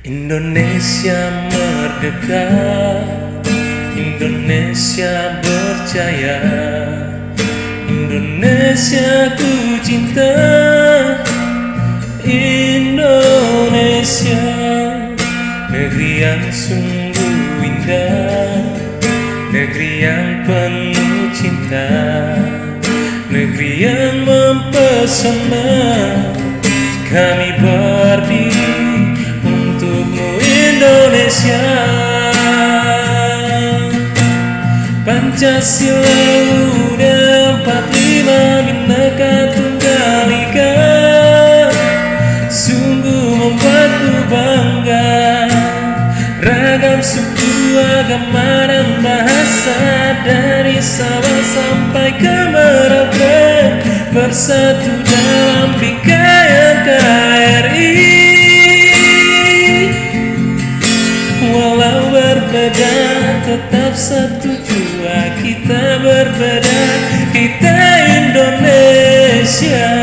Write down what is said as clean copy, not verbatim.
Indonesia merdeka, Indonesia berjaya, Indonesia ku cinta, Indonesia negeri yang sungguh indah, negeri yang penuh cinta, negeri yang mempesona. Kami berdiri untukmu Indonesia. Pancasila UUD 45 Bhinneka Tunggal Ika sungguh membuatku bangga. Ragam suku, agama dan bahasa, dari Sabang sampai ke Merauke, bersatu dalam bingkai NKRI. Walau berbeda tetap satu jua, kita berbeda, kita Indonesia.